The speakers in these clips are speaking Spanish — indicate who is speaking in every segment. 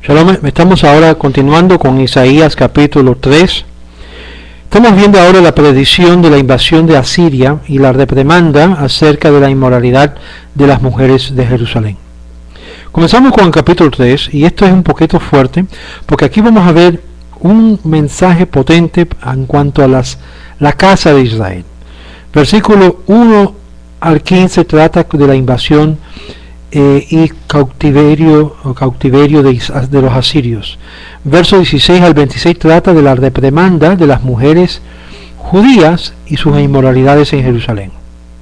Speaker 1: Shalom, estamos ahora continuando con Isaías capítulo 3. Estamos viendo ahora la predicción de la invasión de Asiria y la reprimanda acerca de la inmoralidad de las mujeres de Jerusalén. Comenzamos con el capítulo 3 y esto es un poquito fuerte porque aquí vamos a ver un mensaje potente en cuanto a la casa de Israel. Versículo 1 al 15 trata de la invasión y cautiverio de los asirios. Verso 16 al 26 trata de la reprimanda de las mujeres judías y sus inmoralidades en Jerusalén.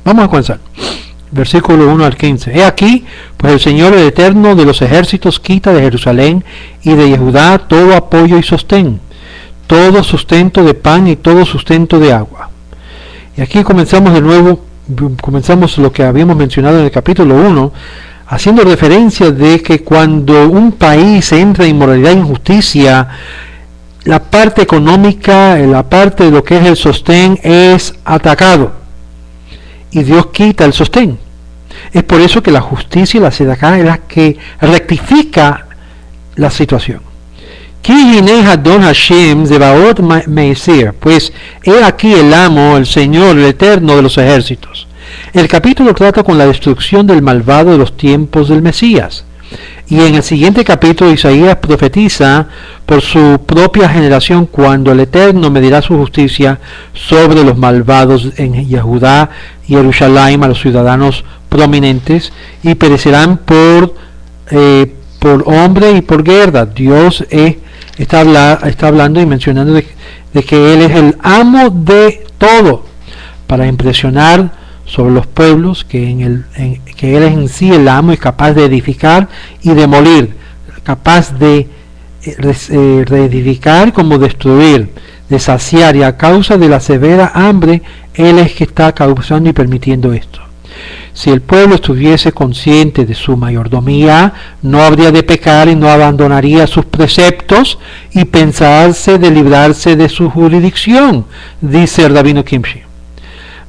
Speaker 1: Vamos a comenzar. Versículo 1 al 15. He aquí, pues el Señor, el Eterno de los ejércitos, quita de Jerusalén y de Judá todo apoyo y sostén, todo sustento de pan y todo sustento de agua. Y aquí comenzamos de nuevo, comenzamos lo que habíamos mencionado en el capítulo 1, haciendo referencia de que cuando un país entra en inmoralidad e injusticia, la parte económica, la parte de lo que es el sostén, es atacado. Y Dios quita el sostén. Es por eso que la justicia y la tzedakah es la que rectifica la situación. Pues he aquí el amo, el Señor, el Eterno de los ejércitos. El capítulo trata con la destrucción del malvado de los tiempos del Mesías. Y en el siguiente capítulo Isaías profetiza por su propia generación cuando el Eterno medirá su justicia sobre los malvados en Yehudá y Jerusalén, a los ciudadanos prominentes, y perecerán por hombre y por guerra. Dios está hablando y mencionando de que Él es el amo de todo, para impresionar sobre los pueblos, que Él es en sí el amo, es capaz de edificar y demolir, capaz de reedificar como destruir, de saciar, y a causa de la severa hambre, Él es que está causando y permitiendo esto. Si el pueblo estuviese consciente de su mayordomía, no habría de pecar y no abandonaría sus preceptos y pensarse de librarse de su jurisdicción, dice el rabino Kimshi.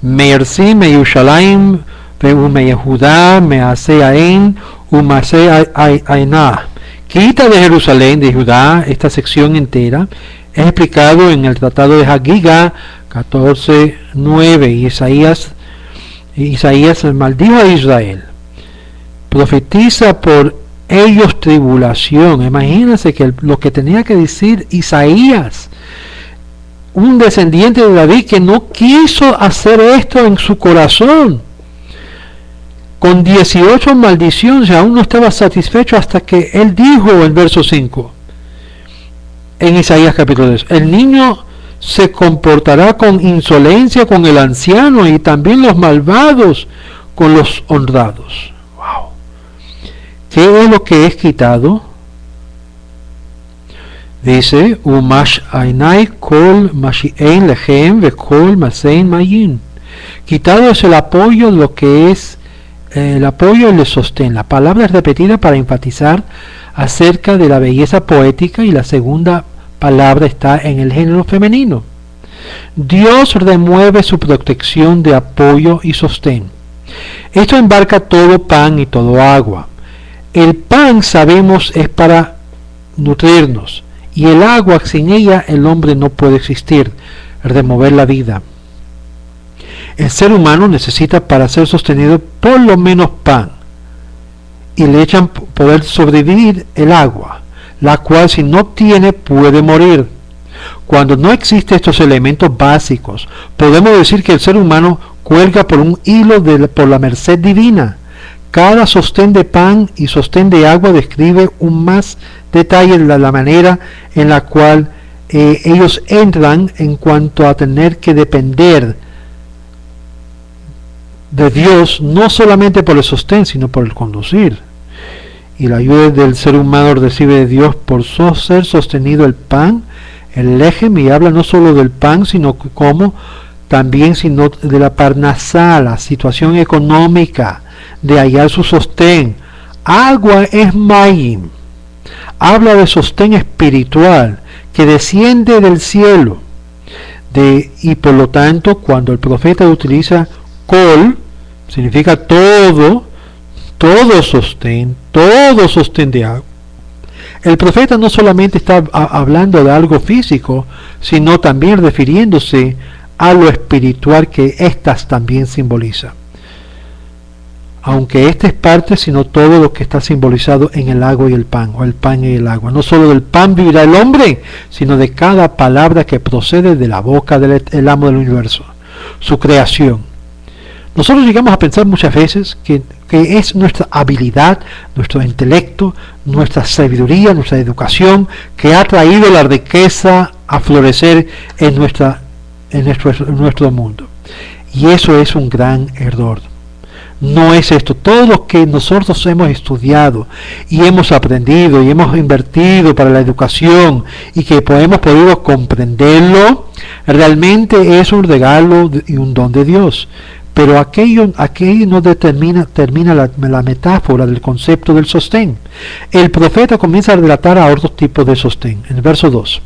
Speaker 1: Me'ersi me'Yerushalayim ve'ume'Yehudá me'aseh u'maseh ainah. Quita de Jerusalén, de Judá, esta sección entera. Es explicado en el tratado de Hagiga 14:9. Y Isaías maldijo a Israel. Profetiza por ellos tribulación. Imagínense que lo que tenía que decir Isaías, un descendiente de David que no quiso hacer esto en su corazón, con 18 maldiciones, aún no estaba satisfecho hasta que él dijo en verso 5 en Isaías capítulo 10: el niño se comportará con insolencia con el anciano, y también los malvados con los honrados. Wow. ¿Qué es lo que es quitado? Dice, Umash ainai kol mashien lechem vekol masein mayin. Quitado es el apoyo, lo que es el apoyo y el sostén. La palabra es repetida para enfatizar acerca de la belleza poética, y la segunda palabra está en el género femenino. Dios remueve su protección de apoyo y sostén. Esto embarca todo pan y todo agua. El pan, sabemos, es para nutrirnos, y el agua, sin ella el hombre no puede existir, remover la vida. El ser humano necesita, para ser sostenido, por lo menos pan, y le echan poder sobrevivir el agua, la cual si no tiene puede morir. Cuando no existen estos elementos básicos, podemos decir que el ser humano cuelga por un hilo por la merced divina. Cada sostén de pan y sostén de agua describe un más detalle de la manera en la cual ellos entran en cuanto a tener que depender de Dios, no solamente por el sostén, sino por el conducir. Y la ayuda del ser humano recibe de Dios por ser sostenido el pan, el lejem, y habla no solo del pan, sino como también sino de la parnasá, la situación económica, de hallar su sostén. Agua es mayim, habla de sostén espiritual que desciende del cielo, y por lo tanto cuando el profeta utiliza kol, significa todo sostén de agua. El profeta no solamente está hablando de algo físico, sino también refiriéndose a lo espiritual que éstas también simboliza. Aunque este es parte, sino todo lo que está simbolizado en el agua y el pan, o el pan y el agua. No solo del pan vivirá el hombre, sino de cada palabra que procede de la boca del amo del universo, su creación. Nosotros llegamos a pensar muchas veces que es nuestra habilidad, nuestro intelecto, nuestra sabiduría, nuestra educación, que ha traído la riqueza a florecer en nuestro mundo. Y eso es un gran error. No es esto. Todo lo que nosotros hemos estudiado y hemos aprendido y hemos invertido para la educación y que hemos podido comprenderlo, realmente es un regalo y un don de Dios. Pero aquello no termina la metáfora del concepto del sostén. El profeta comienza a relatar a otros tipos de sostén. En el verso 2.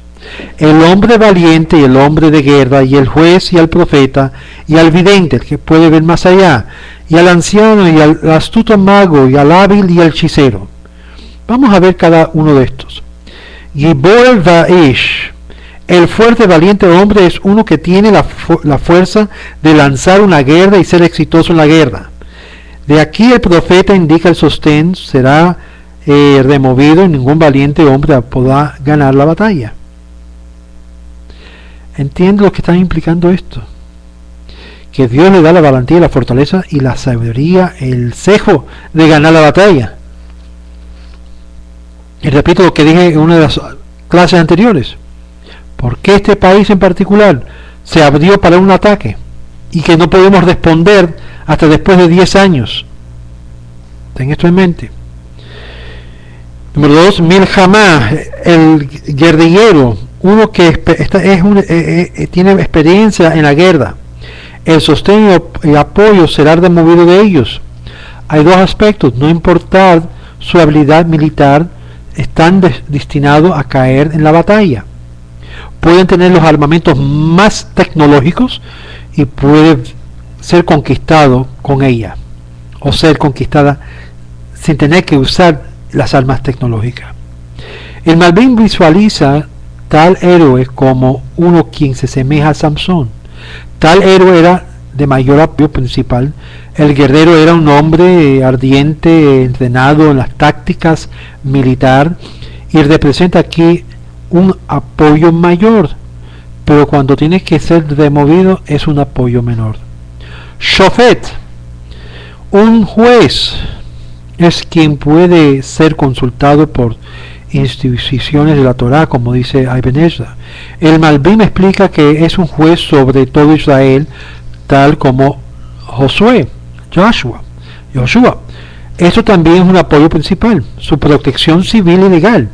Speaker 1: El hombre valiente y el hombre de guerra, y el juez y el profeta, y al vidente, el que puede ver más allá, y al anciano y al astuto mago, y al hábil y al hechicero. Vamos a ver cada uno de estos. Gibor Vaish. El fuerte, valiente hombre es uno que tiene la fuerza de lanzar una guerra y ser exitoso en la guerra. De aquí el profeta indica el sostén será removido y ningún valiente hombre podrá ganar la batalla. ¿Entiende lo que está implicando esto? Que Dios le da la valentía, la fortaleza y la sabiduría, el cejo de ganar la batalla. Y repito lo que dije en una de las clases anteriores. ¿Por qué este país en particular se abrió para un ataque y que no podemos responder hasta después de 10 años? Ten esto en mente. Número 2, Milhamá, el guerrillero, uno que tiene experiencia en la guerra. El sostén y apoyo será removido de ellos. Hay dos aspectos. No importar su habilidad militar, están destinados a caer en la batalla. Pueden tener los armamentos más tecnológicos y puede ser conquistado con ella, o ser conquistada sin tener que usar las armas tecnológicas. El Malbim visualiza tal héroe como uno quien se asemeja a Samson. Tal héroe era de mayor apoyo principal. El guerrero era un hombre ardiente, entrenado en las tácticas militar, y representa aquí un apoyo mayor, pero cuando tiene que ser removido es un apoyo menor. Shofet, un juez, es quien puede ser consultado por instituciones de la Torá, como dice Ibn Ezra. El Malbim explica que es un juez sobre todo Israel, tal como Joshua. Esto también es un apoyo principal, su protección civil y legal.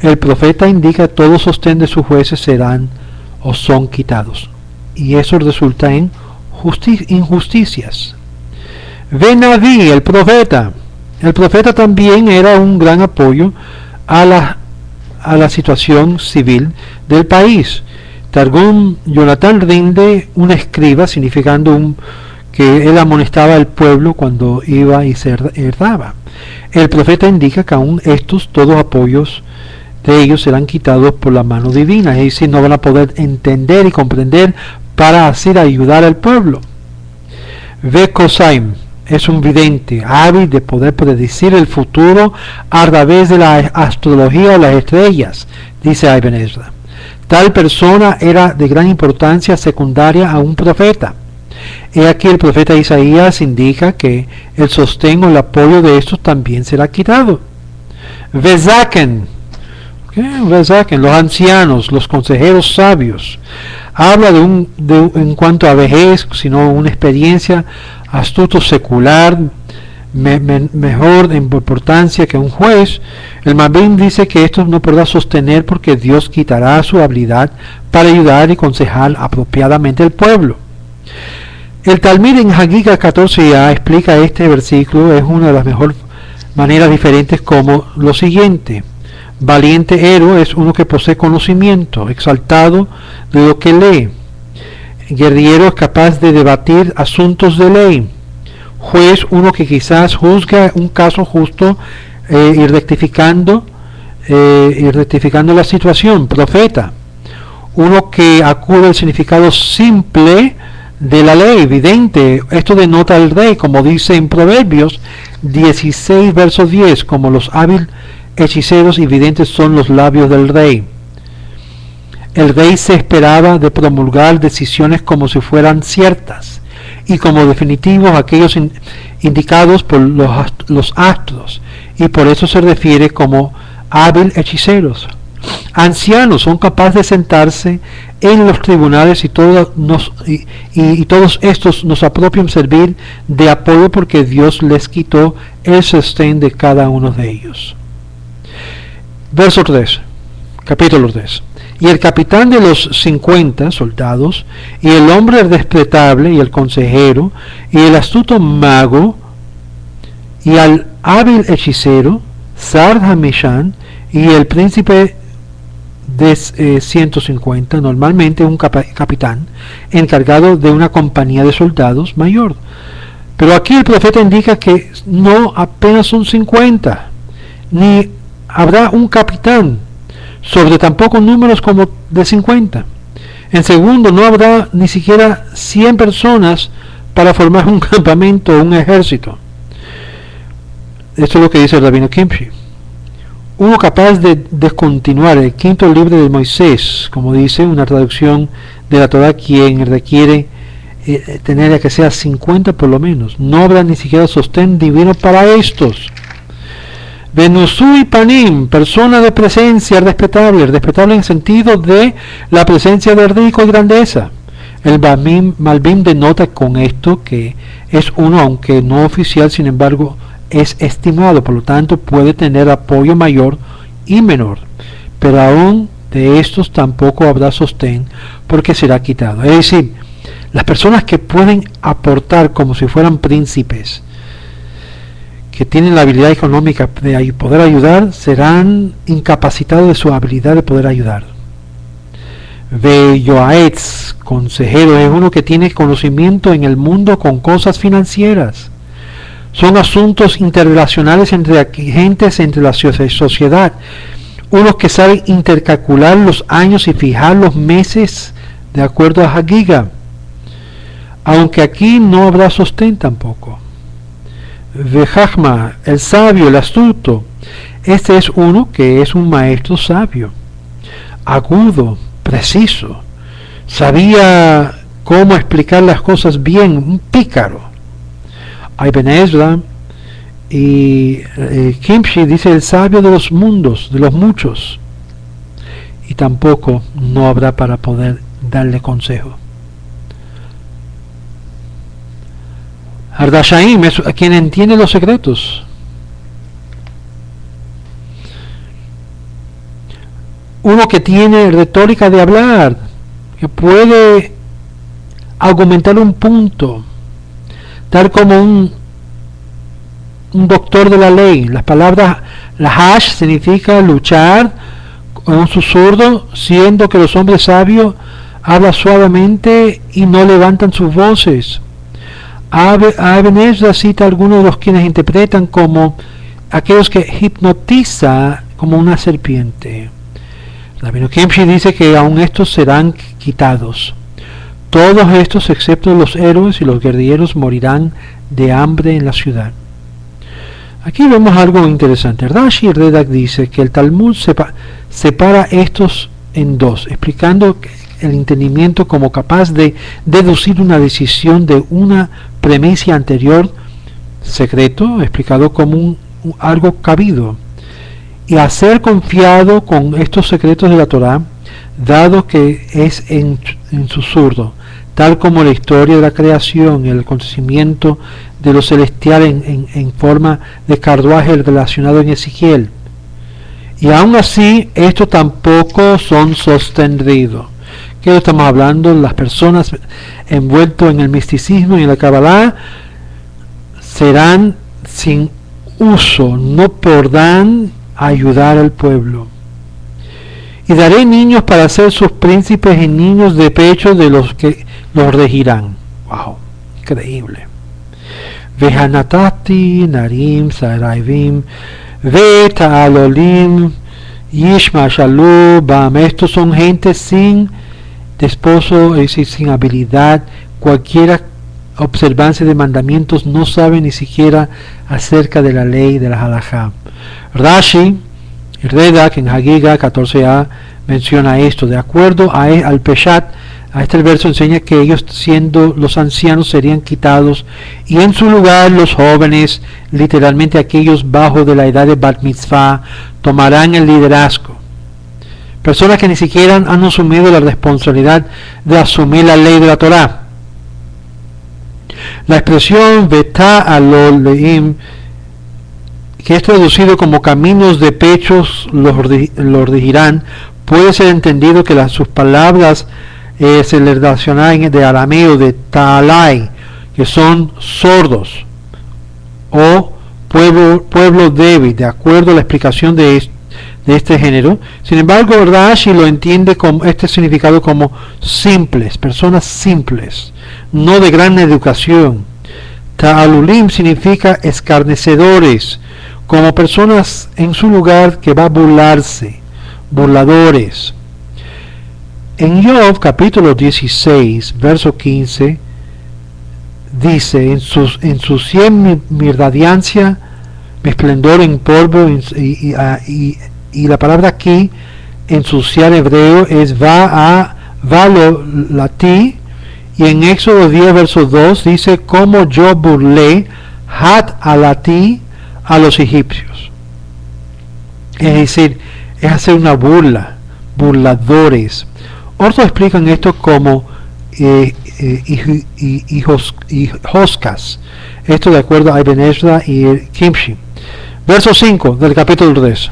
Speaker 1: El profeta indica que todo sostén de sus jueces serán o son quitados, y eso resulta en injusticias. Benadí, el profeta también era un gran apoyo a la situación civil del país. Targum Jonathan rinde un escriba, significando que él amonestaba al pueblo cuando iba y se herdaba. El profeta indica que aún estos todos apoyos de ellos serán quitados por la mano divina, es decir, no van a poder entender y comprender para así ayudar al pueblo. Vekosaim es un vidente, hábil de poder predecir el futuro a través de la astrología o las estrellas, dice Ibn Ezra. Tal persona era de gran importancia secundaria a un profeta. He aquí el profeta Isaías indica que el sostén o el apoyo de estos también será quitado. Vezaken, los ancianos, los consejeros sabios, habla en cuanto a vejez, sino una experiencia astuto secular, mejor en importancia que un juez. El Malbim dice que esto no podrá sostener porque Dios quitará su habilidad para ayudar y aconsejar apropiadamente al pueblo. El Talmud en Hagiga 14a explica este versículo, es una de las mejores maneras diferentes, como lo siguiente. Valiente héroe es uno que posee conocimiento, exaltado de lo que lee. Guerrillero es capaz de debatir asuntos de ley. Juez, uno que quizás juzga un caso justo y rectificando y rectificando la situación, profeta, uno que acude al significado simple de la ley, evidente. Esto denota al rey, como dice en Proverbios 16, verso 10, como los hábiles hechiceros y videntes son los labios del rey. El rey se esperaba de promulgar decisiones como si fueran ciertas y como definitivos aquellos indicados por los astros, y por eso se refiere como hábil hechiceros. Ancianos son capaces de sentarse en los tribunales y todos estos nos apropian servir de apoyo porque Dios les quitó el sostén de cada uno de ellos. Verso 3, capítulo 3. Y el capitán de los 50 soldados, y el hombre respetable, y el consejero, y el astuto mago, y al hábil hechicero, Sar-Hamishan, y el príncipe de 150, normalmente un capitán, encargado de una compañía de soldados mayor. Pero aquí el profeta indica que no apenas son 50, ni habrá un capitán, sobre tampoco números como de 50. En segundo, no habrá ni siquiera 100 personas para formar un campamento o un ejército. Esto es lo que dice el rabino Kimchi. Uno capaz de descontinuar el quinto libro de Moisés, como dice una traducción de la Torah, quien requiere tener que sea 50 por lo menos. No habrá ni siquiera sostén divino para estos. Venusui Panim, persona de presencia respetable en el sentido de la presencia de rico y grandeza. El Malbim denota con esto que es uno, aunque no oficial, sin embargo, es estimado, por lo tanto puede tener apoyo mayor y menor, pero aún de estos tampoco habrá sostén porque será quitado. Es decir, las personas que pueden aportar como si fueran príncipes, que tienen la habilidad económica de poder ayudar, serán incapacitados de su habilidad de poder ayudar. Yoaetz, consejero, es uno que tiene conocimiento en el mundo con cosas financieras. Son asuntos interrelacionales entre agentes entre la sociedad. Unos que saben intercalcular los años y fijar los meses de acuerdo a Hagiga. Aunque aquí no habrá sostén tampoco. Vejachma, el sabio, el astuto. Este es uno que es un maestro sabio, agudo, preciso. Sabía cómo explicar las cosas bien, un pícaro. Ibn Ezra y Kimchi dice el sabio de los mundos, de los muchos, y tampoco no habrá para poder darle consejo. Ardashaim es quien entiende los secretos. Uno que tiene retórica de hablar, que puede argumentar un punto, tal como un doctor de la ley. Las palabras lahash significa luchar con un susurro, siendo que los hombres sabios hablan suavemente y no levantan sus voces. Ibn Ezra cita a algunos de los quienes interpretan como aquellos que hipnotiza como una serpiente. Rabino Kimchi dice que aún estos serán quitados. Todos estos, excepto los héroes y los guerrilleros, morirán de hambre en la ciudad. Aquí vemos algo interesante. Rashi Redak dice que el Talmud separa estos en dos, explicando el entendimiento como capaz de deducir una decisión de una premisa anterior, secreto, explicado como algo cabido, y a ser confiado con estos secretos de la Torah, dado que es en susurro, tal como la historia de la creación y el acontecimiento de lo celestial en forma de carruaje relacionado en Ezequiel. Y aún así, estos tampoco son sostenidos. ¿Qué estamos hablando? Las personas envueltas en el misticismo y en la Kabbalah serán sin uso, no podrán ayudar al pueblo. Y daré niños para ser sus príncipes y niños de pecho de los que los regirán. Wow, increíble. Vehanatati narim saraivim veta'alolim Yishma, Shalom, Bam. Estos son gente sin desposo, es decir, sin habilidad, cualquiera observancia de mandamientos, no sabe ni siquiera acerca de la ley de la halajá. Rashi, Redak en Hagiga 14a menciona esto. De acuerdo al Peshat, a este verso enseña que ellos, siendo los ancianos, serían quitados y en su lugar los jóvenes, literalmente aquellos bajo de la edad de Bat Mitzvah, tomarán el liderazgo. Personas que ni siquiera han asumido la responsabilidad de asumir la ley de la Torá. La expresión Betá alol leim, que es traducido como caminos de pechos los dirigirán, puede ser entendido que sus palabras se le relacionan de arameo de Taalai, que son sordos o pueblo débil, de acuerdo a la explicación de este género. Sin embargo, Rashi lo entiende como este significado como simples, personas simples, no de gran educación. Ta'alulim significa escarnecedores, como personas en su lugar que va a burlarse, burladores. En Job capítulo 16, verso 15, dice, en su 100 mi radiancia, mi esplendor en polvo, y la palabra aquí, ensuciar hebreo, es lati, y en Éxodo 10, verso 2, dice, como yo burlé, hat alati, a los egipcios. Es decir, es hacer una burla, burladores. Otros explican esto como hoskas, esto de acuerdo a Ibn Ezra y Kimshi. Verso 5 del capítulo 3.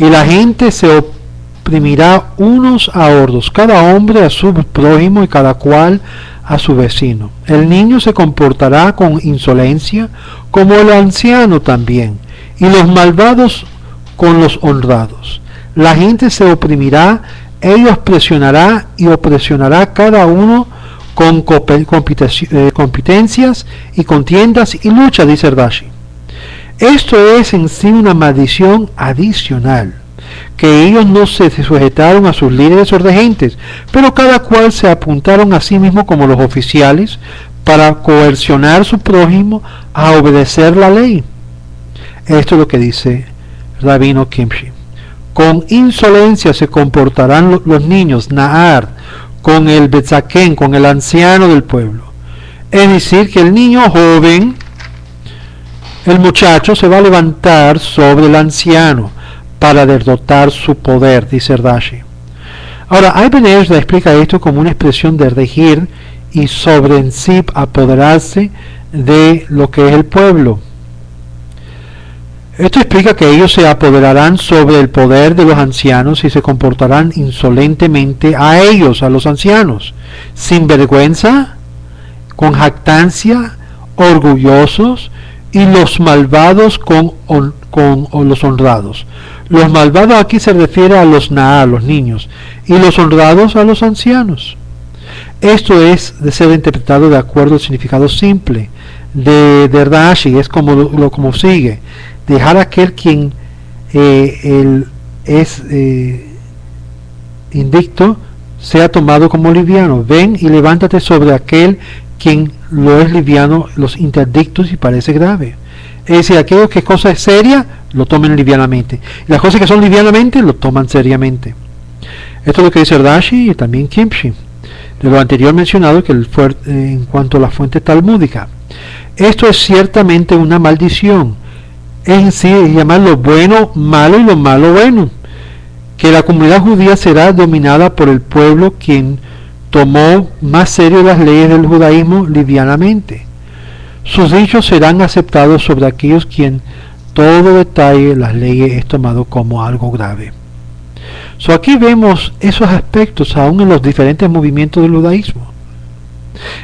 Speaker 1: Y la gente se oprimirá unos a otros, cada hombre a su prójimo y cada cual a su vecino. El niño se comportará con insolencia, como el anciano también, y los malvados con los honrados. La gente se oprimirá, ellos presionará y opresionará cada uno con competencias y contiendas y lucha, dice Rashi. Esto es en sí una maldición adicional, que ellos no se sujetaron a sus líderes o regentes, pero cada cual se apuntaron a sí mismo como los oficiales para coercionar a su prójimo a obedecer la ley. Esto es lo que dice Rabino Kimshi. Con insolencia se comportarán los niños, Nahar, con el Betzaken, con el anciano del pueblo. Es decir, que el niño joven, el muchacho, se va a levantar sobre el anciano para derrotar su poder, dice Rashi. Ahora, Ibn Ezra explica esto como una expresión de regir y sobre en sí apoderarse de lo que es el pueblo. Esto explica que ellos se apoderarán sobre el poder de los ancianos y se comportarán insolentemente a ellos, a los ancianos, sin vergüenza, con jactancia, orgullosos, y los malvados con los honrados. Los malvados aquí se refiere a los Naá, los niños, y los honrados a los ancianos. Esto es de ser interpretado de acuerdo al significado simple de Rashi, es como sigue: dejar a aquel quien es indicto sea tomado como liviano. Ven y levántate sobre aquel quien lo es liviano, los interdictos, y parece grave. Es decir, aquello que cosa es seria, lo tomen livianamente, y las cosas que son livianamente, lo toman seriamente. Esto es lo que dice Rashi y también Kimshi, de lo anterior mencionado, que en cuanto a la fuente talmúdica. Esto es ciertamente una maldición, en sí es llamar lo bueno malo y lo malo bueno, que la comunidad judía será dominada por el pueblo quien tomó más serio las leyes del judaísmo livianamente. Sus dichos serán aceptados sobre aquellos quien todo detalle las leyes es tomado como algo grave. Aquí vemos esos aspectos aún en los diferentes movimientos del judaísmo,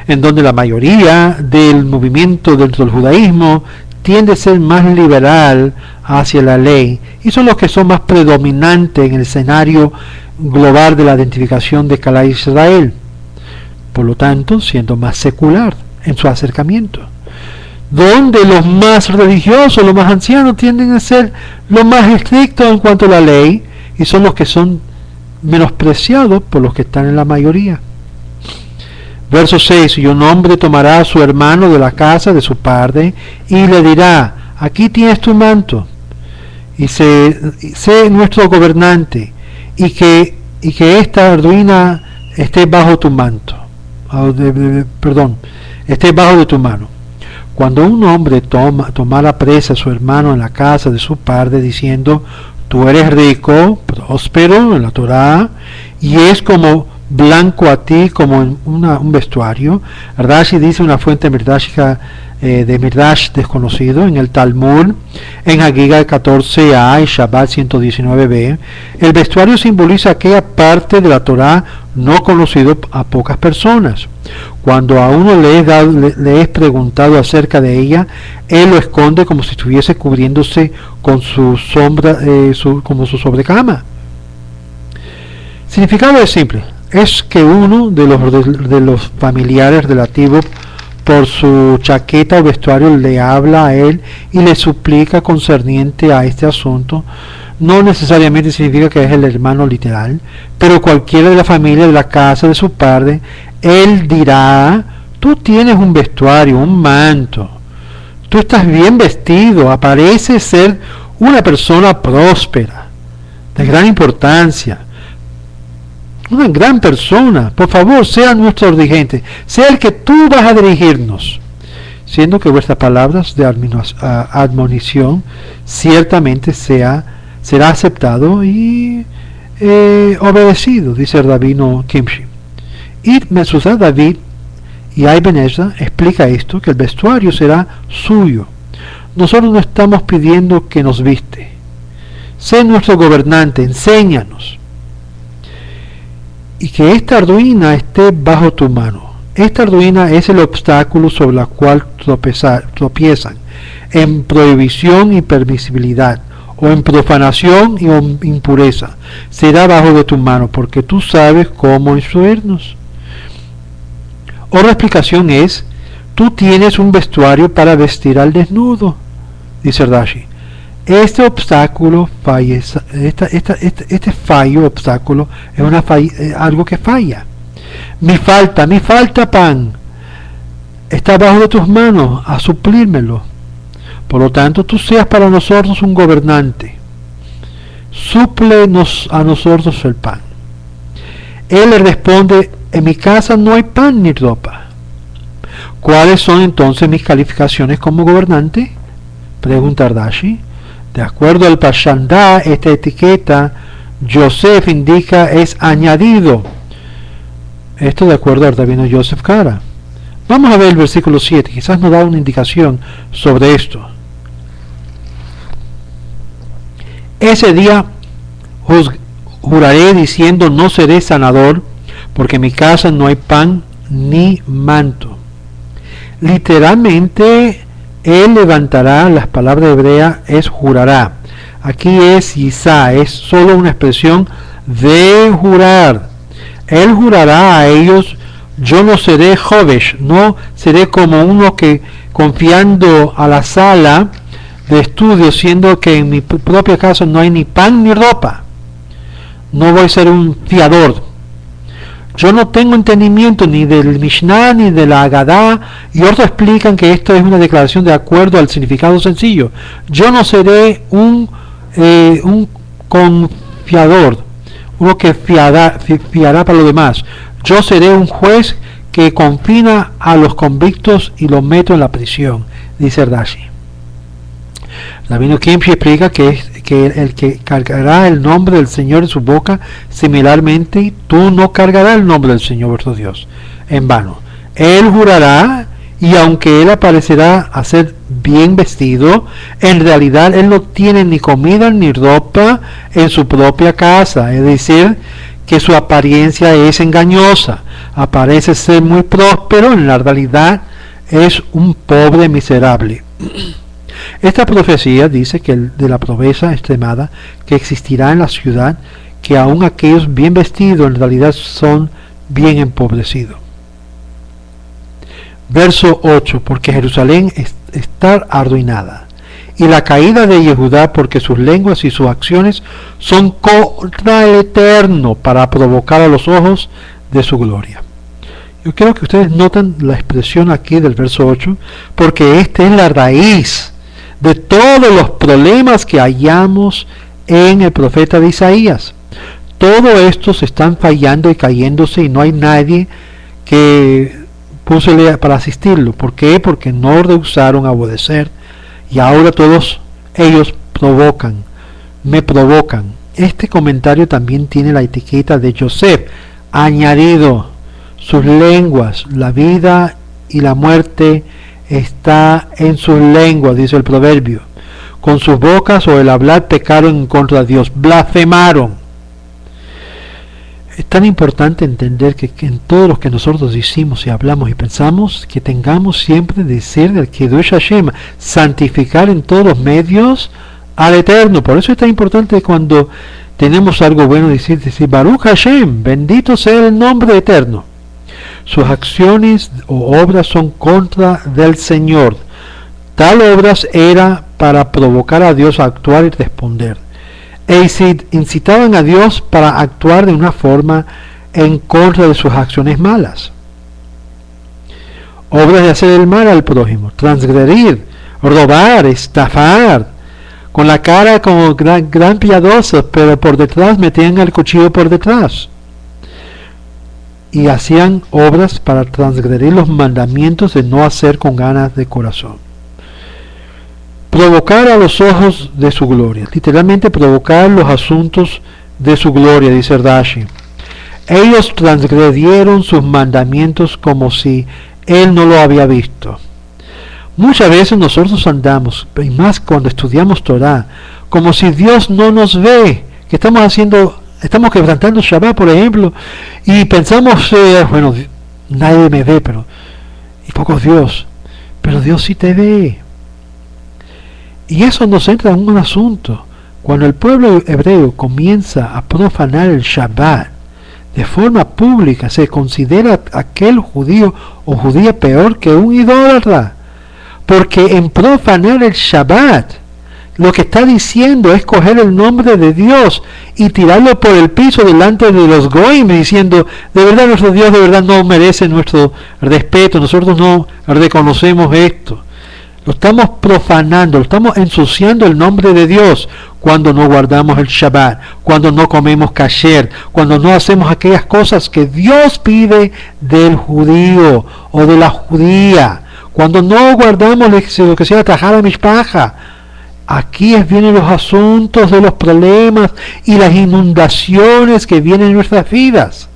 Speaker 1: en donde la mayoría del movimiento dentro del judaísmo tiende a ser más liberal hacia la ley, y son los que son más predominantes en el escenario global de la identificación de Kala Israel, por lo tanto siendo más secular en su acercamiento. donde los más religiosos, los más ancianos tienden a ser los más estrictos en cuanto a la ley y son los que son menospreciados por los que están en la mayoría. Verso 6, y un hombre tomará a su hermano de la casa de su padre y le dirá, aquí tienes tu manto, y sé nuestro gobernante, y que esta ruina esté bajo tu manto, esté bajo de tu mano. Cuando un hombre tomara presa a su hermano en la casa de su padre, diciendo, tú eres rico, próspero en la Torá, y es como blanco a ti como un vestuario. Rashi dice, una fuente midrashica de Midrash desconocido, en el Talmud, en Hagiga 14a y Shabbat 119b, el vestuario simboliza aquella parte de la Torá no conocido a pocas personas. Cuando a uno le es preguntado acerca de ella, él lo esconde como si estuviese cubriéndose con su sombra, como su sobrecama. Significado es simple, es que uno de los familiares relativos por su chaqueta o vestuario le habla a él y le suplica concerniente a este asunto. No necesariamente significa que es el hermano literal, pero cualquiera de la familia de la casa de su padre, él dirá, tú tienes un vestuario, un manto, tú estás bien vestido, apareces ser una persona próspera, de gran importancia, una gran persona. Por favor, sea nuestro dirigente, sea el que tú vas a dirigirnos, siendo que vuestras palabras de admonición ciertamente será aceptado y obedecido, dice el rabino Kimshi. Y Mesuzah David y Ebenezer explica esto, que el vestuario será suyo. Nosotros no estamos pidiendo que nos viste. Sé nuestro gobernante, enséñanos. Y que esta ruina esté bajo tu mano. Esta ruina es el obstáculo sobre el cual tropiezan en prohibición y permisibilidad, o en profanación y impureza. Será bajo de tu mano, porque tú sabes cómo instruirnos. Otra explicación es, tú tienes un vestuario para vestir al desnudo, dice Rashi. Este obstáculo este obstáculo es algo que falla. Mi falta pan, está bajo de tus manos a suplírmelo. Por lo tanto, tú seas para nosotros un gobernante. Súplenos a nosotros el pan. Él le responde, en mi casa no hay pan ni ropa. ¿Cuáles son entonces mis calificaciones como gobernante? Pregunta Rashi. De acuerdo al Pashandá, esta etiqueta, Yosef indica es añadido. Esto de acuerdo al rabino Yosef Kara. Vamos a ver el versículo 7, quizás nos da una indicación sobre esto. Ese día juraré diciendo, no seré sanador, porque en mi casa no hay pan ni manto. Literalmente, él levantará, las palabras hebreas es jurará. Aquí es yisá, es solo una expresión de jurar. Él jurará a ellos, yo no seré jovesh, no seré como uno que confiando a la sala de estudio, siendo que en mi propia casa no hay ni pan ni ropa. No voy a ser un fiador. Yo no tengo entendimiento ni del Mishnah ni de la Agadá, y otros explican que esto es una declaración de acuerdo al significado sencillo. Yo no seré un confiador, uno que fiará para los demás. Yo seré un juez que confina a los convictos y los meto en la prisión, dice Rashi. Rabino Kimchi explica que el que cargará el nombre del Señor en su boca, similarmente tú no cargarás el nombre del Señor vuestro Dios en vano. Él jurará, y aunque él aparecerá a ser bien vestido, en realidad él no tiene ni comida ni ropa en su propia casa, es decir, que su apariencia es engañosa, aparece ser muy próspero, en la realidad es un pobre miserable. Esta profecía dice que de la pobreza extremada que existirá en la ciudad, que aun aquellos bien vestidos en realidad son bien empobrecidos. Verso 8, porque Jerusalén está arruinada, y la caída de Yehudá, porque sus lenguas y sus acciones son contra el Eterno, para provocar a los ojos de su gloria. Yo quiero que ustedes noten la expresión aquí del verso 8, porque esta es la raíz de todos los problemas que hallamos en el profeta de Isaías. Todos estos están fallando y cayéndose, y no hay nadie que púsele para asistirlo. ¿Por qué? Porque no rehusaron a obedecer, y ahora todos ellos me provocan. Este comentario también tiene la etiqueta de Yosef añadido. Sus lenguas, la vida y la muerte está en sus lenguas, dice el proverbio. Con sus bocas o el hablar pecaron en contra de Dios, blasfemaron. Es tan importante entender que en todo lo que nosotros decimos y hablamos y pensamos, que tengamos siempre de ser del Kiddush Hashem, santificar en todos los medios al Eterno. Por eso es tan importante cuando tenemos algo bueno decir Baruch Hashem, bendito sea el nombre eterno. Sus acciones o obras son contra del Señor. Tal obras era para provocar a Dios a actuar y responder. E incitaban a Dios para actuar de una forma en contra de sus acciones malas. Obras de hacer el mal al prójimo, transgredir, robar, estafar, con la cara como gran piadosos, pero por detrás metían el cuchillo por detrás. Y hacían obras para transgredir los mandamientos de no hacer con ganas de corazón. Provocar a los ojos de su gloria, literalmente provocar los asuntos de su gloria, dice Rashi. Ellos transgredieron sus mandamientos como si él no lo había visto. Muchas veces nosotros andamos, y más cuando estudiamos Torah, como si Dios no nos ve, que estamos quebrantando Shabbat, por ejemplo, y pensamos, bueno, nadie me ve, y poco Dios, pero Dios sí te ve. Y eso nos entra en un asunto. Cuando el pueblo hebreo comienza a profanar el Shabbat de forma pública, se considera aquel judío o judía peor que un idólatra, porque en profanar el Shabbat, lo que está diciendo es coger el nombre de Dios y tirarlo por el piso delante de los goyim, diciendo, de verdad nuestro Dios de verdad no merece nuestro respeto, nosotros no reconocemos esto. Lo estamos profanando, lo estamos ensuciando el nombre de Dios cuando no guardamos el Shabbat, cuando no comemos kasher, cuando no hacemos aquellas cosas que Dios pide del judío o de la judía, cuando no guardamos lo que sea tajada mishpacha. Aquí vienen los asuntos de los problemas y las inundaciones que vienen en nuestras vidas.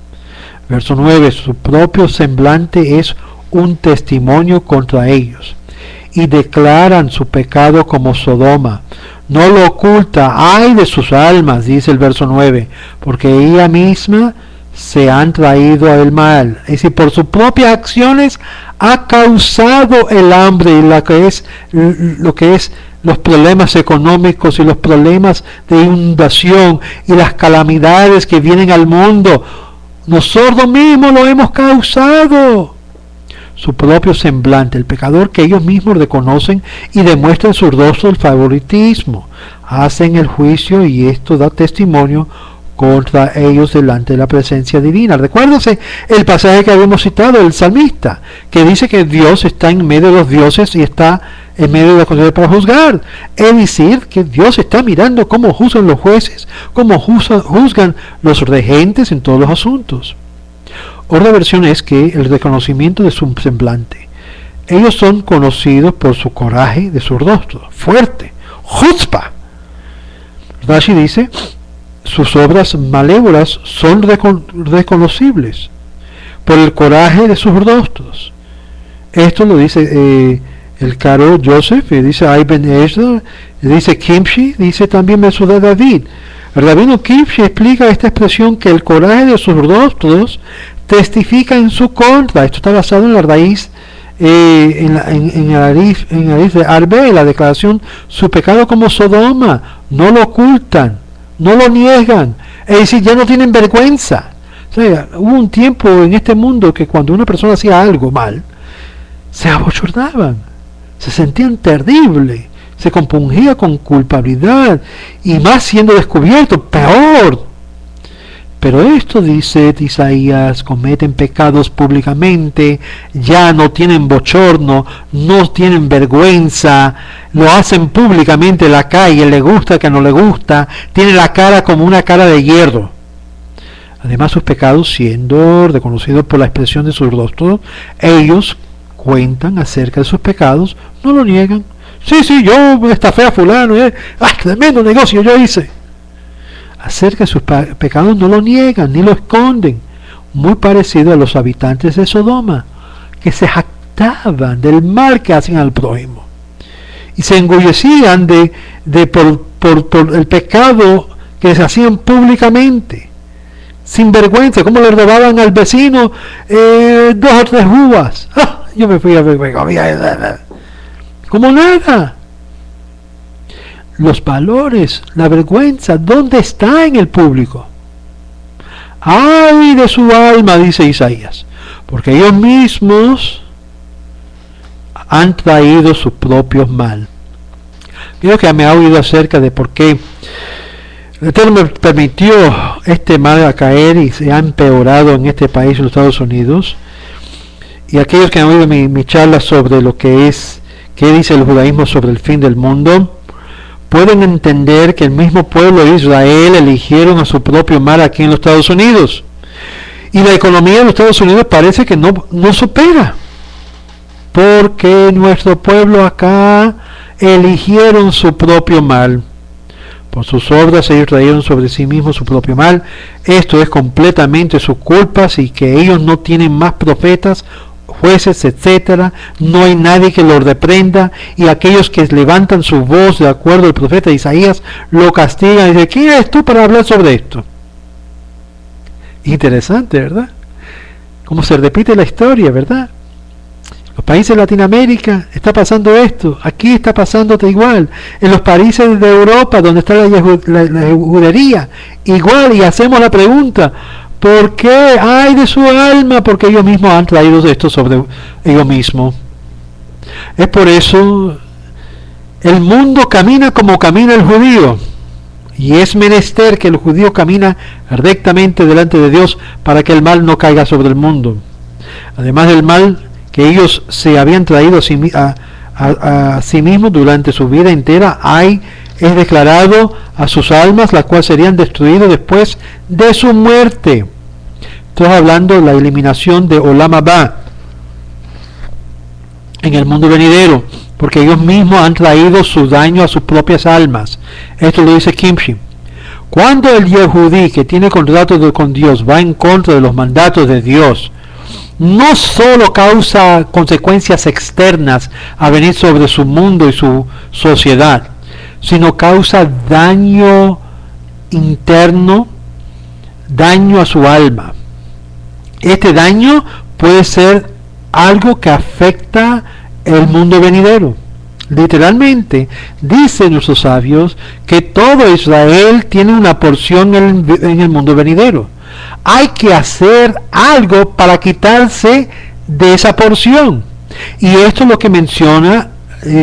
Speaker 1: Verso 9, su propio semblante es un testimonio contra ellos, y declaran su pecado como Sodoma. No lo oculta, ay de sus almas, dice el verso 9, porque ella misma se han traído el mal. Es decir, por sus propias acciones ha causado el hambre y lo que es los problemas económicos y los problemas de inundación y las calamidades que vienen al mundo. Nosotros mismos lo hemos causado. Su propio semblante, el pecador que ellos mismos reconocen y demuestran su rostro el favoritismo, hacen el juicio y esto da testimonio contra ellos delante de la presencia divina. Recuérdense el pasaje que habíamos citado, el salmista, que dice que Dios está en medio de los dioses y está en medio de la cosa para juzgar. Es decir, que Dios está mirando cómo juzgan los jueces, cómo juzgan los regentes en todos los asuntos. Otra versión es que el reconocimiento de su semblante. Ellos son conocidos por su coraje de su rostro, fuerte, chutzpah. Rashi dice, sus obras malévolas son reconocibles por el coraje de sus rostros. Esto lo dice el caro Joseph, dice Ibn Ezra, dice Kimshi, dice también Mesudá David. El rabino Kimshi explica esta expresión que el coraje de sus rostros testifica en su contra. Esto está basado en la raíz, en el arif de Arbe, la declaración, su pecado como Sodoma, no lo ocultan, no lo niegan, es decir, ya no tienen vergüenza. O sea, hubo un tiempo en este mundo que cuando una persona hacía algo mal, se abochornaban, se sentían terribles, se compungía con culpabilidad, y más siendo descubierto, peor. Pero esto, dice Isaías, cometen pecados públicamente, ya no tienen bochorno, no tienen vergüenza, lo hacen públicamente en la calle, le gusta que no le gusta, tiene la cara como una cara de hierro. Además, sus pecados, siendo reconocidos por la expresión de su rostro, ellos cuentan acerca de sus pecados, no lo niegan. Sí, yo estafé a fulano, tremendo negocio yo hice. Acerca de sus pecados no lo niegan ni lo esconden, muy parecido a los habitantes de Sodoma, que se jactaban del mal que hacen al prójimo y se engullecían por el pecado que se hacían públicamente, sin vergüenza, como le robaban al vecino 2 o 3 uvas. Yo me fui a ver como nada. Los valores, la vergüenza, ¿dónde está en el público? ¡Ay de su alma!, dice Isaías, porque ellos mismos han traído su propio mal. Creo que me ha oído acerca de por qué el Eterno me permitió este mal a caer y se ha empeorado en este país, en los Estados Unidos. Y aquellos que han oído mi charla sobre lo que es, qué dice el judaísmo sobre el fin del mundo, pueden entender que el mismo pueblo de Israel eligieron a su propio mal aquí en los Estados Unidos. Y la economía de los Estados Unidos parece que no supera. Porque nuestro pueblo acá eligieron su propio mal. Por sus obras ellos trajeron sobre sí mismos su propio mal. Esto es completamente su culpa, así que ellos no tienen más profetas, jueces, etcétera, no hay nadie que lo reprenda, y aquellos que levantan su voz de acuerdo al profeta Isaías lo castigan y dicen: ¿quién eres tú para hablar sobre esto? Interesante, ¿verdad? Cómo se repite la historia, ¿verdad? Los países de Latinoamérica está pasando esto, aquí está pasándote igual, en los países de Europa donde está la judería, igual, y hacemos la pregunta: ¿por qué? ¡Ay de su alma! Porque ellos mismos han traído esto sobre ellos mismos. Es por eso el mundo camina como camina el judío, y es menester que el judío camina rectamente delante de Dios para que el mal no caiga sobre el mundo. Además del mal que ellos se habían traído a sí mismos durante su vida entera, es declarado a sus almas, las cuales serían destruidas después de su muerte. Estoy hablando de la eliminación de Olam Haba en el mundo venidero, porque ellos mismos han traído su daño a sus propias almas. Esto lo dice Kimshi. Cuando el Yehudí que tiene contrato con Dios va en contra de los mandatos de Dios, no solo causa consecuencias externas a venir sobre su mundo y su sociedad, sino causa daño interno, daño a su alma. Este daño puede ser algo que afecta el mundo venidero. Literalmente, dicen nuestros sabios que todo Israel tiene una porción en el mundo venidero. Hay que hacer algo para quitarse de esa porción. Y esto es lo que menciona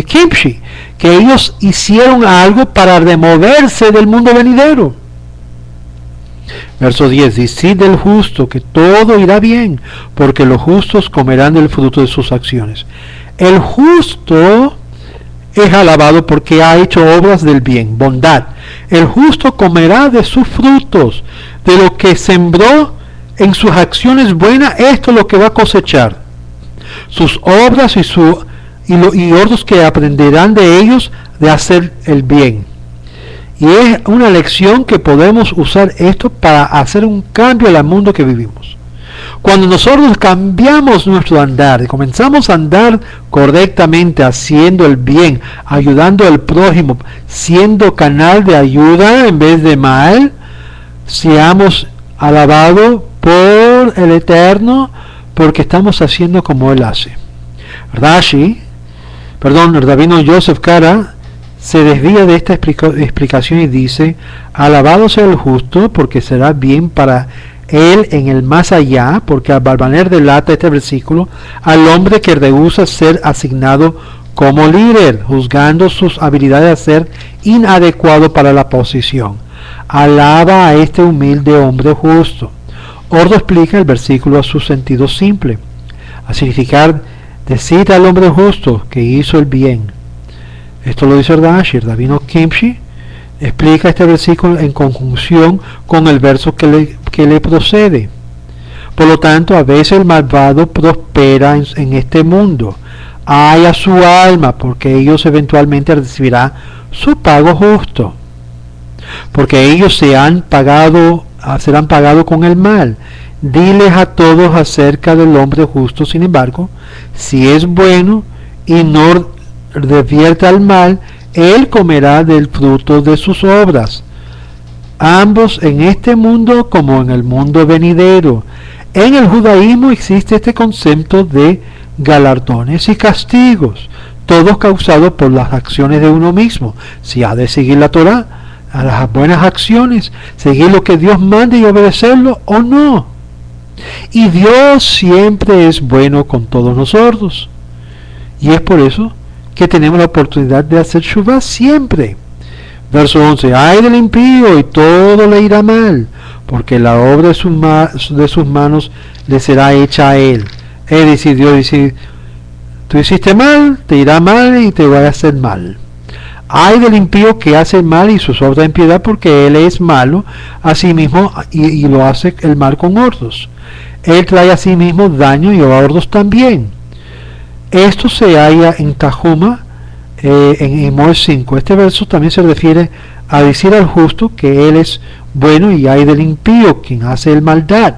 Speaker 1: Kimshi, que ellos hicieron algo para removerse del mundo venidero. Verso 10: decid del justo que todo irá bien, porque los justos comerán del fruto de sus acciones. El justo es alabado porque ha hecho obras del bien, bondad. El justo comerá de sus frutos, de lo que sembró en sus acciones buenas. Esto es lo que va a cosechar. Sus obras y otros que aprenderán de ellos de hacer el bien. Y es una lección que podemos usar esto para hacer un cambio en el mundo que vivimos. Cuando nosotros cambiamos nuestro andar y comenzamos a andar correctamente, haciendo el bien, ayudando al prójimo, siendo canal de ayuda en vez de mal, seamos alabados por el Eterno, porque estamos haciendo como Él hace. El rabino Joseph Kara se desvía de esta explicación y dice: alabado sea el justo, porque será bien para él en el más allá, porque al Barbanel relata este versículo al hombre que rehúsa ser asignado como líder, juzgando sus habilidades a ser inadecuado para la posición. Alaba a este humilde hombre justo. Ordo explica el versículo a su sentido simple, a significar decir al hombre justo que hizo el bien. Esto lo dice Rashi. Rabino Kimchi explica este versículo en conjunción con el verso que le procede. Por lo tanto, a veces el malvado prospera en este mundo. Ay a su alma, porque ellos eventualmente recibirán su pago justo. Porque ellos serán pagados con el mal. Diles a todos acerca del hombre justo, sin embargo, si es bueno y no revierte al mal, él comerá del fruto de sus obras, ambos en este mundo como en el mundo venidero. En el judaísmo existe este concepto de galardones y castigos, todos causados por las acciones de uno mismo. Si ha de seguir la Torá, a las buenas acciones, seguir lo que Dios manda y obedecerlo o no. Y Dios siempre es bueno con todos nosotros. Y es por eso que tenemos la oportunidad de hacer Shuvah siempre. Verso 11. Ay del impío y todo le irá mal, porque la obra de sus manos le será hecha a él. Es decir, Dios dice, tú hiciste mal, te irá mal y te va a hacer mal. Ay del impío que hace el mal y sus obras de impiedad, porque él es malo a sí mismo y lo hace el mal con ordos. Él trae a sí mismo daño y a ordos también. Esto se halla en Tahuma, en Emor 5. Este verso también se refiere a decir al justo que él es bueno y hay del impío quien hace el maldad.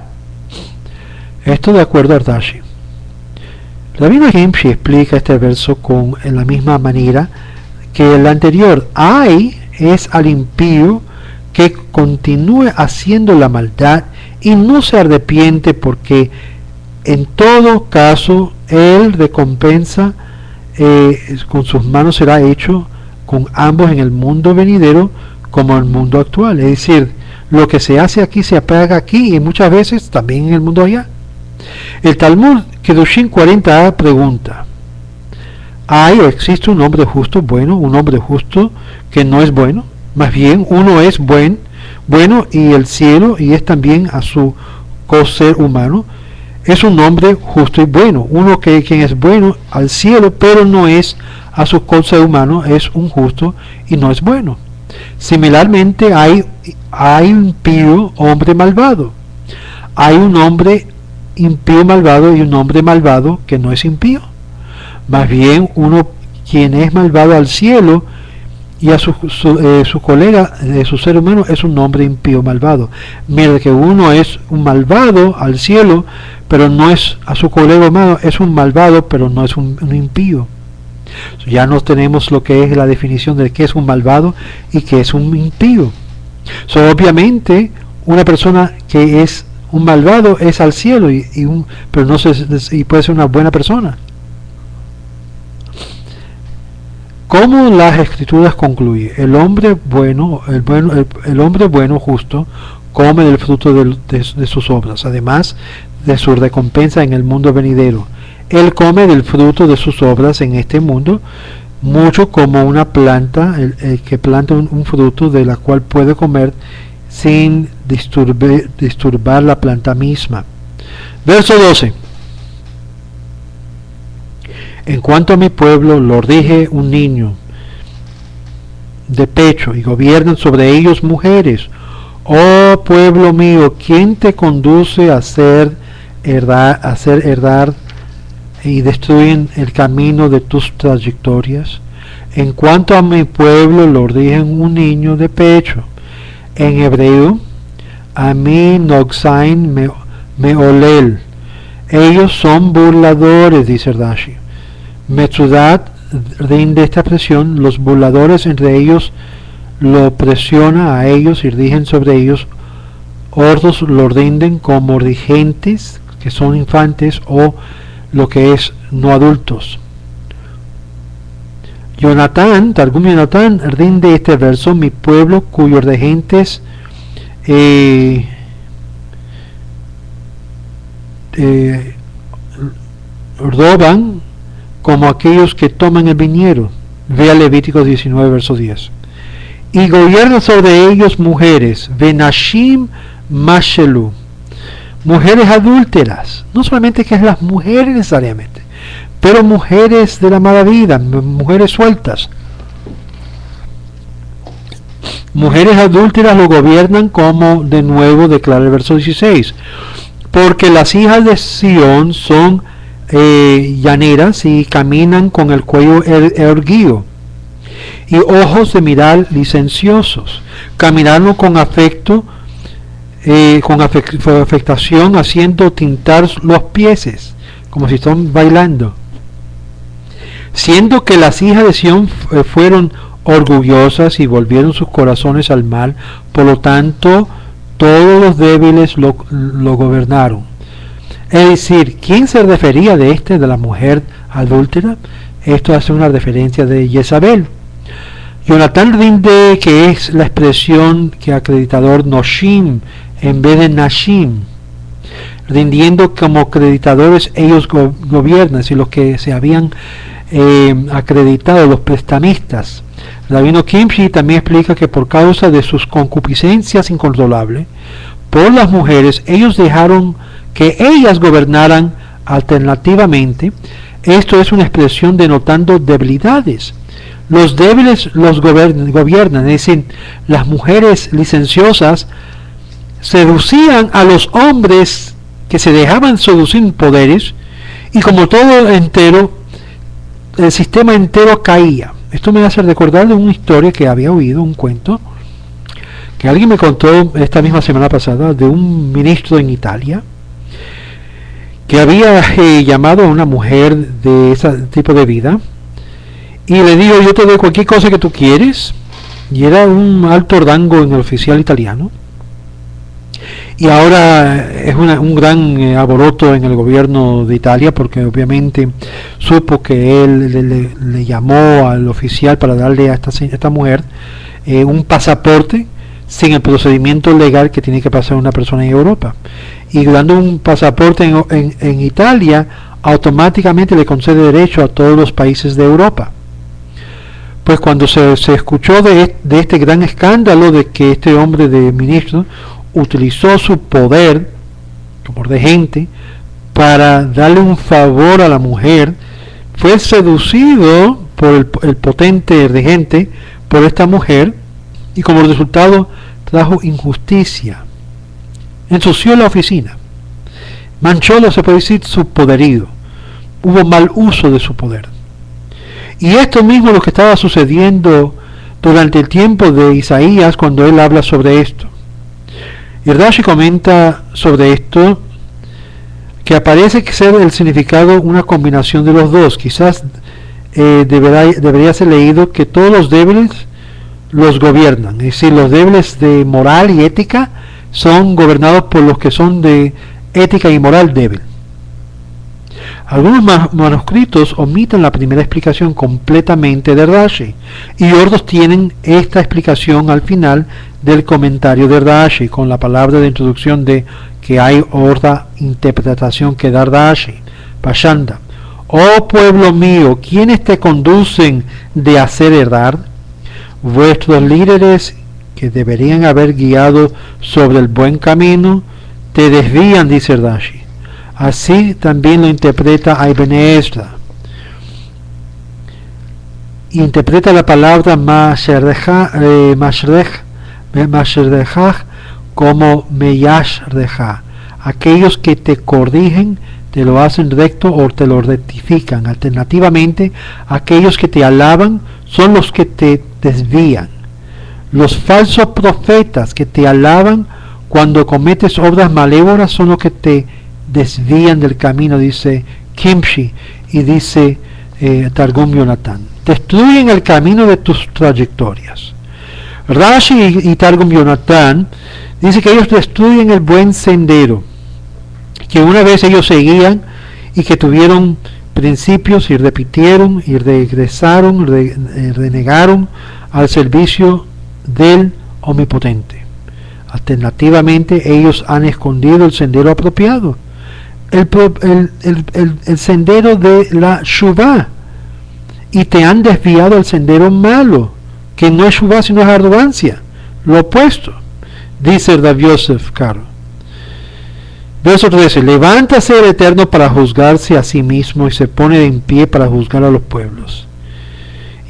Speaker 1: Esto de acuerdo a Rashi. Rabino Kimchi explica este verso en la misma manera que el anterior. Ay es al impío que continúe haciendo la maldad y no se arrepiente, porque en todo caso él recompensa con sus manos será hecho con ambos en el mundo venidero como en el mundo actual. Es decir, lo que se hace aquí se apaga aquí y muchas veces también en el mundo allá. El Talmud Kedushin 40a pregunta: ¿hay o existe un hombre justo bueno, un hombre justo que no es bueno? Más bien, uno es bueno y el cielo, y es también a su coser humano, es un hombre justo y bueno. Uno quien es bueno al cielo, pero no es a su coser humano, es un justo y no es bueno. Similarmente, hay un impío hombre malvado. Hay un hombre impío malvado y un hombre malvado que no es impío. Más bien, uno quien es malvado al cielo y a su colega de su ser humano es un hombre impío malvado. Mira que uno es un malvado al cielo, pero no es a su colega humano, es un malvado, pero no es un impío. Ya no tenemos lo que es la definición de qué es un malvado y qué es un impío. Obviamente, una persona que es un malvado es al cielo pero no y puede ser una buena persona. ¿Cómo las escrituras concluyen? El hombre bueno, justo, come del fruto de sus obras, además de su recompensa en el mundo venidero. Él come del fruto de sus obras en este mundo, mucho como una planta, el que planta un fruto de la cual puede comer sin disturbar la planta misma. Verso 12. En cuanto a mi pueblo, lo rige un niño de pecho y gobiernan sobre ellos mujeres. Oh pueblo mío, ¿quién te conduce a hacer herdar y destruyen el camino de tus trayectorias? En cuanto a mi pueblo, lo rigen un niño de pecho. En hebreo, Ami Nogzain Meolel. Ellos son burladores, dice Rashi. Metzudat rinde esta presión, los burladores entre ellos lo presiona a ellos y rigen sobre ellos. Ordos lo rinden como regentes, que son infantes, o lo que es no adultos. Targum Jonatán rinde este verso: mi pueblo cuyos regentes roban como aquellos que toman el viñedo. Vea Levítico 19, verso 10. Y gobiernan sobre ellos mujeres, Benashim Mashelu, mujeres adúlteras, no solamente que es las mujeres necesariamente, pero mujeres de la mala vida, mujeres sueltas. Mujeres adúlteras lo gobiernan, como de nuevo declara el verso 16, porque las hijas de Sión son llaneras y caminan con el cuello erguido y ojos de mirar licenciosos, caminando con afecto, con afectación, haciendo tintar los pies, como si están bailando. Siendo que las hijas de Sión fueron orgullosas y volvieron sus corazones al mal, por lo tanto todos los débiles lo gobernaron. Es decir, ¿quién se refería de la mujer adúltera? Esto hace una referencia de Jezabel. Jonatán rinde, que es la expresión que acreditador Noshim en vez de Nashim, rindiendo como acreditadores ellos gobiernan, y los que se habían acreditado, los prestamistas. Rabino Kimchi también explica que por causa de sus concupiscencias incontrolables por las mujeres, ellos dejaron que ellas gobernaran alternativamente. Esto es una expresión denotando debilidades. Los débiles los gobiernan, es decir, las mujeres licenciosas seducían a los hombres que se dejaban seducir en poderes, y como todo entero, el sistema entero caía. Esto me hace recordar de una historia que había oído, un cuento que alguien me contó esta misma semana pasada, de un ministro en Italia que había llamado a una mujer de ese tipo de vida y le dijo: yo te doy cualquier cosa que tú quieres, y era un alto rango en el oficial italiano, y ahora es un gran alboroto en el gobierno de Italia, porque obviamente supo que él le llamó al oficial para darle a esta mujer un pasaporte sin el procedimiento legal que tiene que pasar una persona en Europa, y dando un pasaporte en Italia automáticamente le concede derecho a todos los países de Europa. Pues cuando se escuchó de este gran escándalo de que este hombre de ministro utilizó su poder de gente para darle un favor a la mujer, fue seducido por el potente regente por esta mujer, y como resultado trajo injusticia, ensució la oficina, manchó, se puede decir, su poderío, hubo mal uso de su poder. Y esto mismo es lo que estaba sucediendo durante el tiempo de Isaías, cuando él habla sobre esto. Y Rashi comenta sobre esto que aparece ser el significado una combinación de los dos. Quizás debería ser leído que todos los débiles los gobiernan, es decir, los débiles de moral y ética son gobernados por los que son de ética y moral débil. Algunos manuscritos omiten la primera explicación completamente de Rashi, y otros tienen esta explicación al final del comentario de Rashi, con la palabra de introducción de que hay otra interpretación que da Rashi, Pashanda. Oh pueblo mío, ¿quiénes te conducen de hacer errar? Vuestros líderes, que deberían haber guiado sobre el buen camino, te desvían, dice Rashi. Así también lo interpreta Ibn Ezra. Interpreta la palabra Mashrejah como Meyashrejah. Aquellos que te corrigen, te lo hacen recto o te lo rectifican. Alternativamente, aquellos que te alaban son los que te desvían. Los falsos profetas que te alaban cuando cometes obras malévolas son los que te desvían del camino, dice Kimchi, y dice Targum Yonatán. Destruyen el camino de tus trayectorias. Rashi y Targum Yonatán dice que ellos destruyen el buen sendero, que una vez ellos seguían y que tuvieron principios y repitieron y regresaron, renegaron al servicio del Omnipotente. Alternativamente, ellos han escondido el sendero apropiado, el sendero de la Shuvá y te han desviado al sendero malo, que no es Shuvá sino es arrogancia, lo opuesto, dice el Rav Yosef Karo. Verso 13: levántase el Eterno para juzgarse a sí mismo y se pone en pie para juzgar a los pueblos.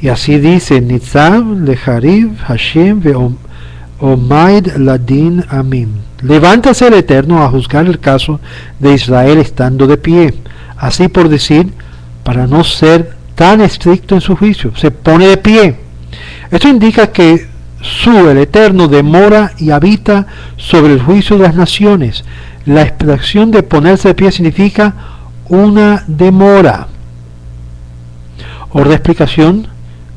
Speaker 1: Y así dice: Nitzav leharib Hashem ve'omaid ladin amim. Levántase el Eterno a juzgar el caso de Israel estando de pie, así por decir, para no ser tan estricto en su juicio. Se pone de pie. Esto indica que el Eterno demora y habita sobre el juicio de las naciones. La expresión de ponerse de pie significa una demora. Otra explicación: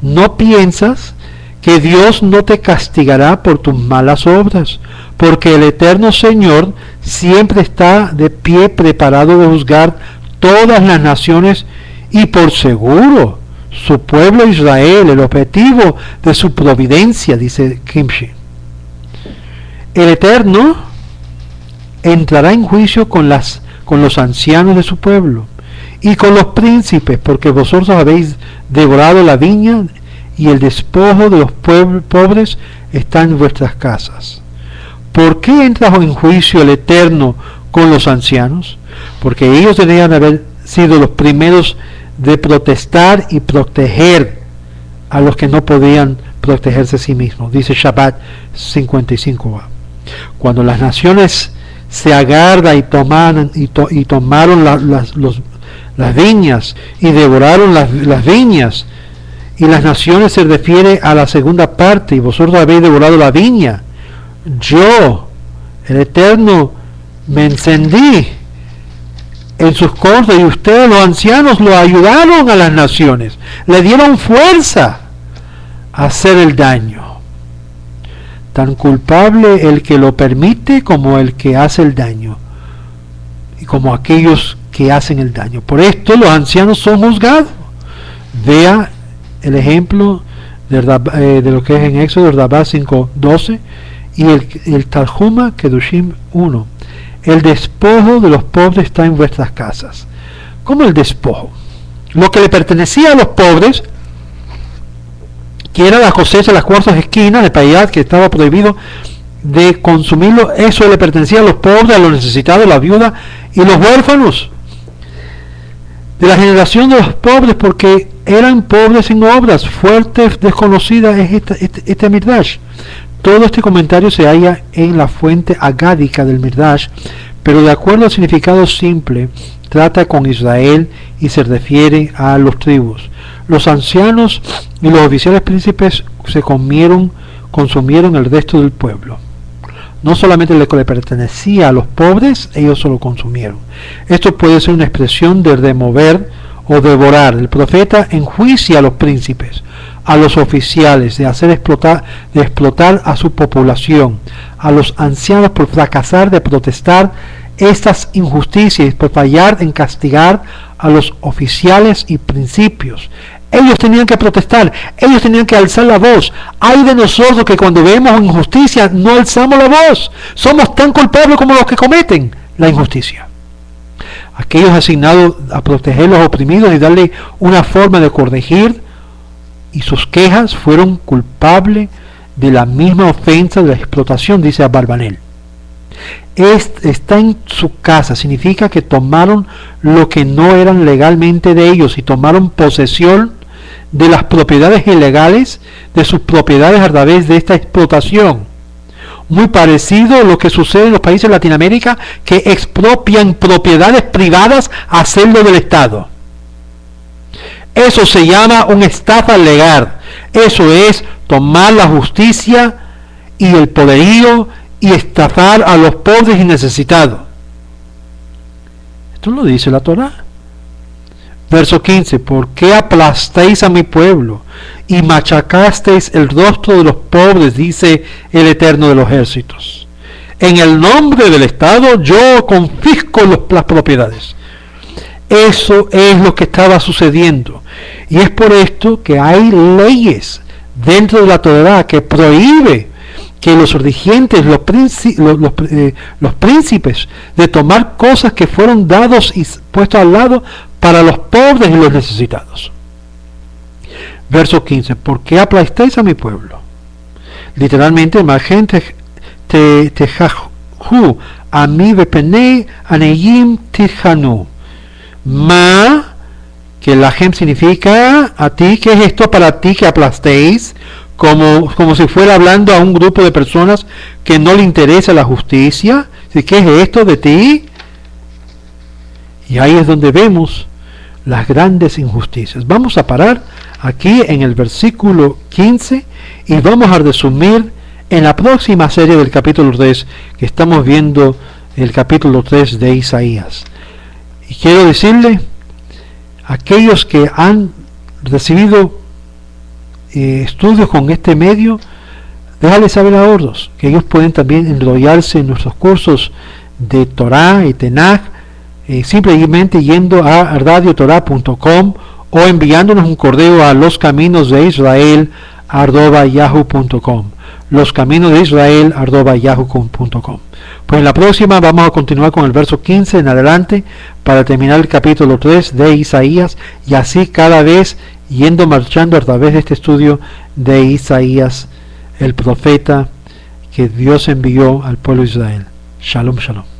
Speaker 1: no piensas que Dios no te castigará por tus malas obras, porque el Eterno Señor siempre está de pie preparado de juzgar todas las naciones y por seguro su pueblo Israel, el objetivo de su providencia, dice Kimshi. El Eterno entrará en juicio con los ancianos de su pueblo y con los príncipes, porque vosotros habéis devorado la viña y el despojo de los pobres está en vuestras casas. ¿Por qué entra en juicio el Eterno con los ancianos? Porque ellos deberían haber sido los primeros de protestar y proteger a los que no podían protegerse a sí mismos, dice Shabbat 55a. Cuando las naciones se agarran y tomaron las viñas y devoraron las viñas, y las naciones se refiere a la segunda parte: y vosotros habéis devorado la viña. Yo, el Eterno, me encendí en sus cortes, y ustedes, los ancianos, lo ayudaron a las naciones, le dieron fuerza a hacer el daño. Tan culpable el que lo permite como el que hace el daño, y como aquellos que hacen el daño. Por esto los ancianos son juzgados. Vea el ejemplo de lo que es en Éxodo, Rabá 5:12, y el Tarjuma Kedushim 1. El despojo de los pobres está en vuestras casas. ¿Cómo el despojo? Lo que le pertenecía a los pobres, que era la cosecha de las cuartas esquinas de Payat, que estaba prohibido de consumirlo, eso le pertenecía a los pobres, a los necesitados, a la viuda y los huérfanos de la generación de los pobres, porque eran pobres sin obras. Fuerte desconocida es este Midrash. Todo este comentario se halla en la fuente agádica del Midrash, pero de acuerdo al significado simple, trata con Israel y se refiere a los tribus. Los ancianos y los oficiales príncipes consumieron el resto del pueblo. No solamente lo que le pertenecía a los pobres, ellos se lo consumieron. Esto puede ser una expresión de remover o devorar. El profeta enjuicia a los príncipes, a los oficiales, de explotar a su población, a los ancianos por fracasar de protestar estas injusticias, por fallar en castigar a los oficiales y principios. Ellos tenían que protestar, ellos tenían que alzar la voz. Hay de nosotros que cuando vemos injusticia no alzamos la voz. Somos tan culpables como los que cometen la injusticia. Aquellos asignados a proteger a los oprimidos y darle una forma de corregir, y sus quejas fueron culpables de la misma ofensa de la explotación, dice Abarbanel. Está en su casa significa que tomaron lo que no eran legalmente de ellos y tomaron posesión de las propiedades ilegales de sus propiedades a través de esta explotación. Muy parecido a lo que sucede en los países de Latinoamérica, que expropian propiedades privadas a hacerlo del Estado. Eso se llama una estafa legal. Eso es tomar la justicia y el poderío y estafar a los pobres y necesitados. Esto lo dice la Torá. Verso 15: ¿por qué aplastéis a mi pueblo y machacasteis el rostro de los pobres? Dice el Eterno de los ejércitos. En el nombre del Estado yo confisco las propiedades. Eso es lo que estaba sucediendo. Y es por esto que hay leyes dentro de la Torá que prohíbe que los dirigentes, los príncipes, de tomar cosas que fueron dados y puestos al lado para los pobres y los necesitados. Verso 15, ¿por qué aplastáis a mi pueblo? Literalmente, Magen tejahu, ami bepenei aneyim tijanu. Ma, que la gem significa a ti, ¿qué es esto para ti que aplastéis? Como si fuera hablando a un grupo de personas que no le interesa la justicia. ¿Qué es esto de ti? Y ahí es donde vemos las grandes injusticias. Vamos a parar aquí en el versículo 15 y vamos a resumir en la próxima serie del capítulo 3, que estamos viendo el capítulo 3 de Isaías. Y quiero decirle, aquellos que han recibido estudios con este medio, déjales saber a otros que ellos pueden también enrollarse en nuestros cursos de Torah y Tenach, simplemente yendo a radiotorah.com o enviándonos un correo a loscaminosdeisrael@yahoo.com, loscaminosdeisrael@yahoo.com. Pues en la próxima vamos a continuar con el verso 15 en adelante para terminar el capítulo 3 de Isaías, y así cada vez yendo marchando a través de este estudio de Isaías, el profeta que Dios envió al pueblo de Israel. Shalom, shalom.